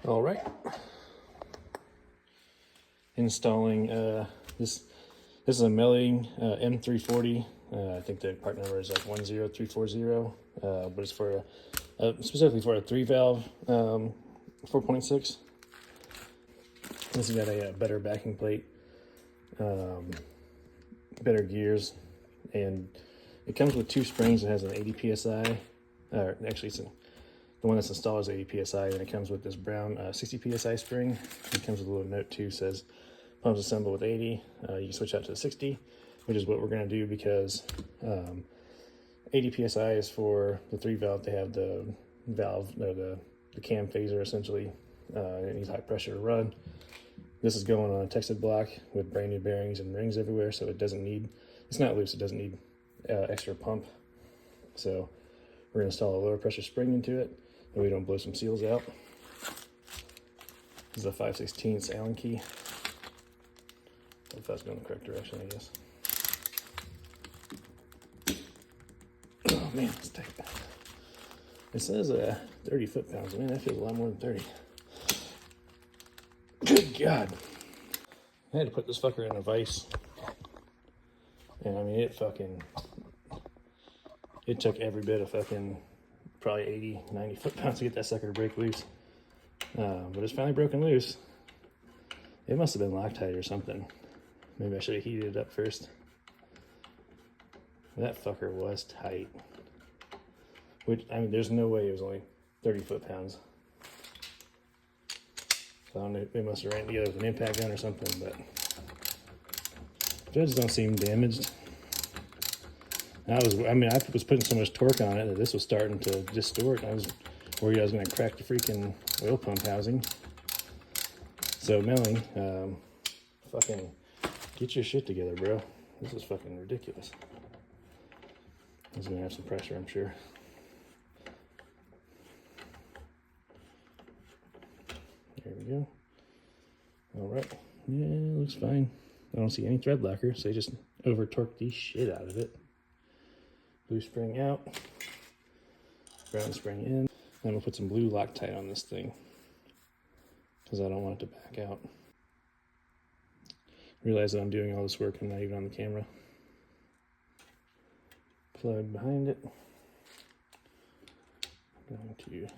All right. Installing this is a Melling M340. I think the part number is like 10340, but it's for specifically for a 3-valve 4.6. This has got a better backing plate, better gears, and it comes with 2 springs. It has an 80 psi, or actually it's the one that's installed is 80 psi, and it comes with this brown 60 psi spring. It comes with a little note too, says pumps assemble with 80. You can switch out to the 60, which is what we're going to do because 80 psi is for the 3-valve. They have the valve, or the cam phaser essentially. It needs high pressure to run. This is going on a Teksid block with brand new bearings and rings everywhere, so it doesn't need, it's not loose, it doesn't need extra pump. So we're going to install a lower pressure spring into it, so we don't blow some seals out. This is a 5/16 Allen key. If that's going the correct direction, I guess. Oh man, it's tight. It says 30 foot-pounds. Man, that feels a lot more than 30. Good God. I had to put this fucker in a vise. And I mean, it took every bit of fucking probably 80, 90 foot-pounds to get that sucker to break loose. But it's finally broken loose. It must have been Loctite or something. Maybe I should have heated it up first. That fucker was tight. Which, I mean, there's no way it was only 30 foot-pounds. So I don't know, they must have ran together with an impact gun or something, but judges don't seem damaged. I was putting so much torque on it that this was starting to distort. I was worried I was going to crack the freaking oil pump housing. So Melling, fucking get your shit together, bro. This is fucking ridiculous. It's going to have some pressure, I'm sure. There we go. All right. Yeah, it looks fine. I don't see any thread locker, so they just over torqued the shit out of it. Blue spring out, brown spring in. I'm gonna put some blue Loctite on this thing because I don't want it to back out. Realize that I'm doing all this work and not even on the camera. Plug behind it. I'm going to give it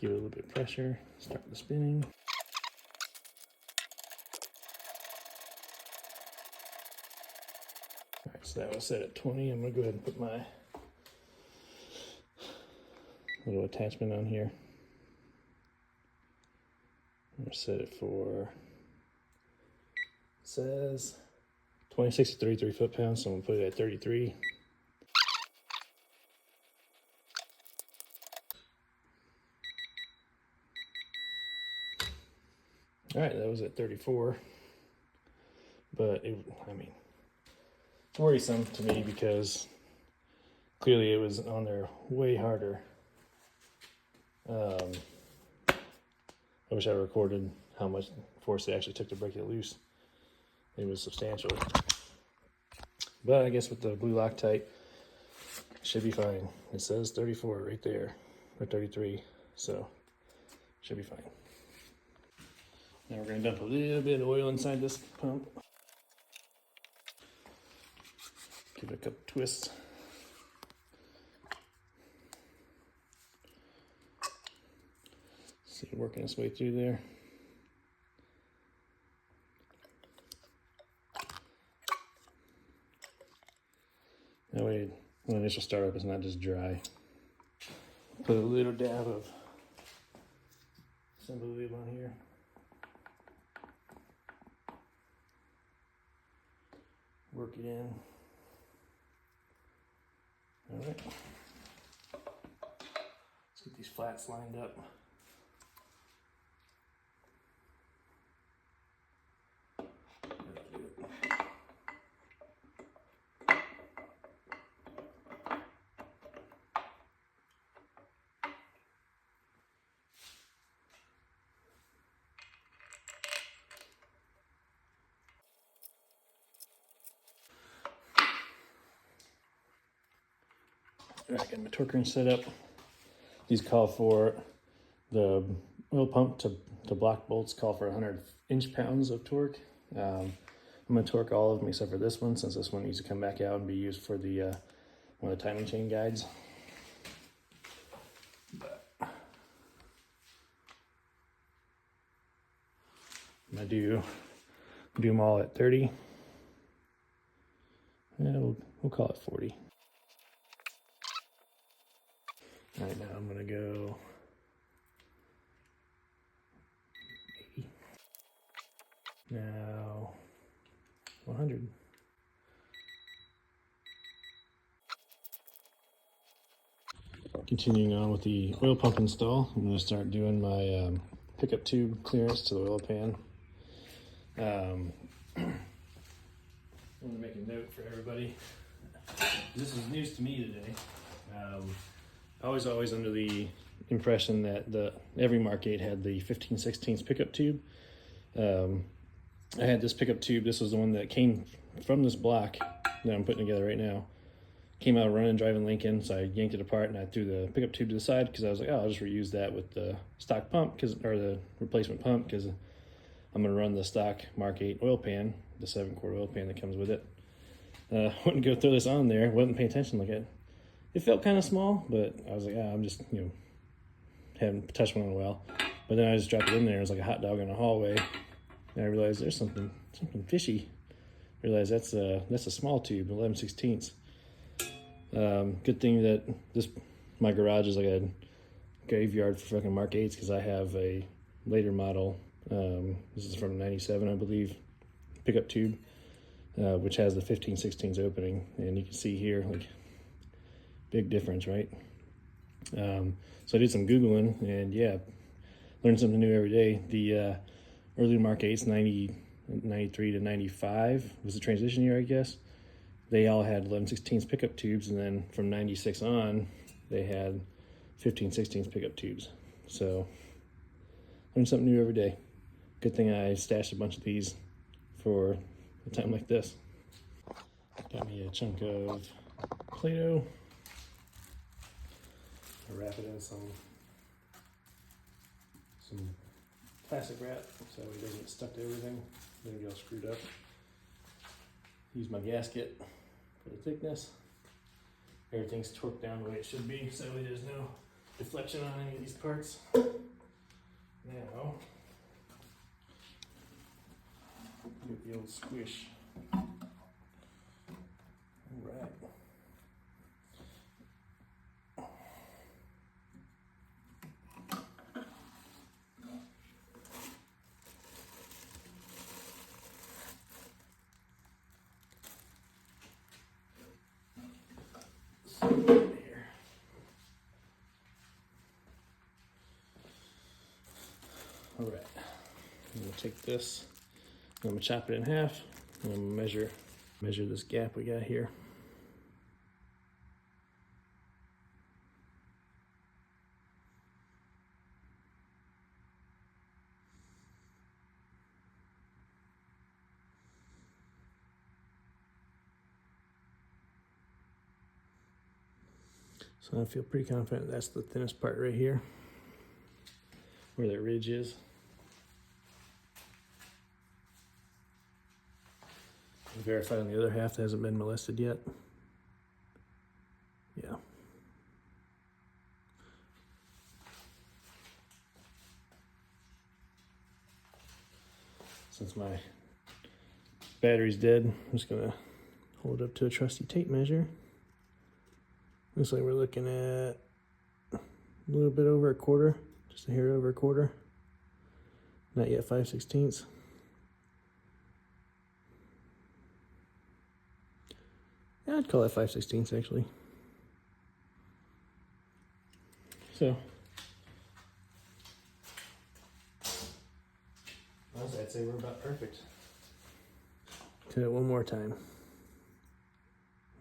a little bit of pressure, start the spinning. All right, so that was set at 20. I'm gonna go ahead and put my little attachment on here. I'm gonna set it for, it says 26 to 33 foot-pounds, so I'm gonna put it at 33. All right, that was at 34, but I mean, it's worrisome to me because clearly it was on there way harder. I wish I recorded how much force they actually took to break it loose. It was substantial. But I guess with the blue Loctite, it should be fine. It says 34 right there, or 33, so should be fine. Now we're going to dump a little bit of oil inside this pump. Give it a couple twists. See it working its way through there. That way, when initial startup, it's not just dry. Put a little dab of assembly lube on here. Work it in. All right. Let's get these flats lined up. I got my torque wrench set up. These call for the oil pump to block bolts call for 100 inch-pounds of torque. I'm going to torque all of them except for this one, since this one needs to come back out and be used for the one of the timing chain guides. I'm going to do them all at 30. Yeah, we'll call it 40. All right, now I'm going to go 80. Now 100. Continuing on with the oil pump install, I'm going to start doing my pickup tube clearance to the oil pan. I want to make a note for everybody. This is news to me today. I was always under the impression that every Mark 8 had the 15/16 pickup tube. I had this pickup tube. This was the one that came from this block that I'm putting together right now. Came out running, driving Lincoln, so I yanked it apart and I threw the pickup tube to the side because I was like, oh, I'll just reuse that with the stock pump, or the replacement pump, because I'm going to run the stock Mark 8 oil pan, the 7-quart oil pan that comes with it. Wouldn't go throw this on there, wasn't paying attention. It felt kind of small, but I was like, I'm just, haven't touched one in a while. But then I just dropped it in there. It was like a hot dog in the hallway, and I realized there's something fishy. I realized that's a small tube, 11/16. Good thing that my garage is like a graveyard for fucking Mark 8s, because I have a later model. This is from '97, I believe, pickup tube, which has the 15/16 opening, and you can see here, big difference, right? So I did some Googling, and yeah, learned something new every day. The early Mark 8s, 93 to 95 was the transition year, I guess. They all had 11/16 pickup tubes, and then from 96 on, they had 15/16 pickup tubes. So, learn something new every day. Good thing I stashed a bunch of these for a time like this. Got me a chunk of Play-Doh. I wrap it in some plastic wrap so it doesn't get stuck to everything, doesn't get all screwed up. Use my gasket for the thickness. Everything's torqued down the way it should be, so there's no deflection on any of these parts. Now, get the old squish. All right. Here. All right, I'm gonna take this, I'm gonna chop it in half, and I'm gonna measure this gap we got here. So I feel pretty confident that's the thinnest part right here, where that ridge is. Verified on the other half that hasn't been molested yet. Yeah. Since my battery's dead, I'm just gonna hold it up to a trusty tape measure. Looks like we're looking at a little bit over a quarter, just a hair over a quarter. Not yet 5/16. Yeah, I'd call it 5/16 actually. So, honestly, I'd say we're about perfect. Cut it one more time.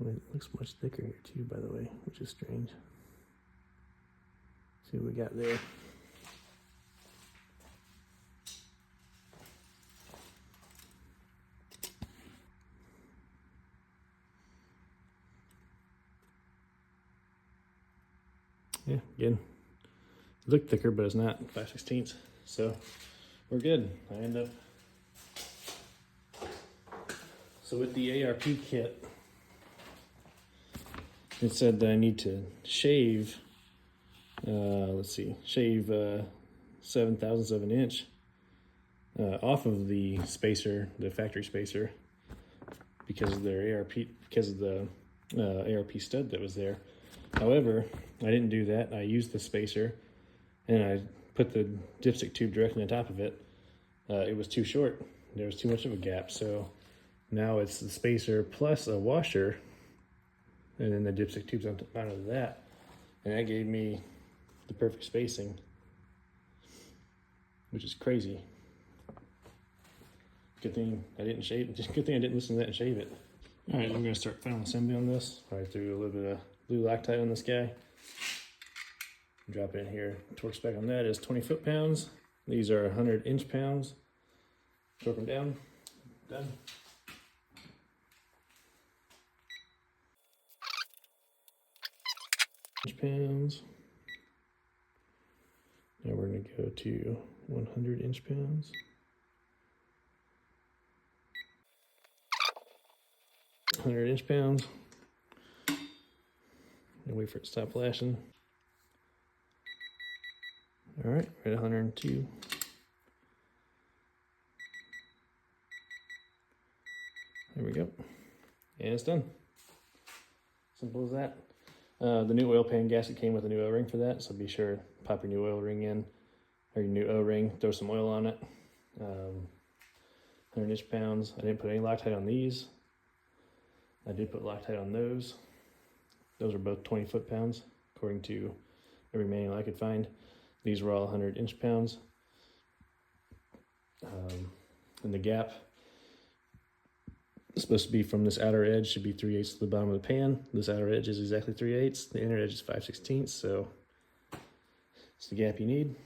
It looks much thicker here too, by the way, which is strange. See what we got there. Yeah, again, looked thicker, but it's not 5/16. So we're good. I end up. So with the ARP kit, it said that I need to shave, shave 0.7 of an inch off of the spacer, the factory spacer, because of their ARP, because of the ARP stud that was there. However, I didn't do that. I used the spacer and I put the dipstick tube directly on top of it. It was too short. There was too much of a gap. So now it's the spacer plus a washer and then the dipstick tubes on top of that. And that gave me the perfect spacing, which is crazy. Good thing I didn't shave it. Just good thing I didn't listen to that and shave it. All right, I'm gonna start final assembly on this. I threw a little bit of blue Loctite on this guy. Drop it in here. Torque spec on that is 20 foot-pounds. These are 100 inch-pounds. Torque them down. Done. Inch-pounds. Now we're gonna go to 100 inch-pounds. 100 inch-pounds. And wait for it to stop flashing. All right, we're at 102. There we go. And it's done. Simple as that. The new oil pan gasket came with a new O-ring for that, so be sure to pop your new oil ring in, or your new O-ring, throw some oil on it. 100 inch-pounds. I didn't put any Loctite on these. I did put Loctite on those. Those are both 20 foot-pounds, according to every manual I could find. These were all 100 inch-pounds. And the gap is supposed to be from this outer edge, should be 3/8 to the bottom of the pan. This outer edge is exactly 3/8. The inner edge is 5/16, so it's the gap you need.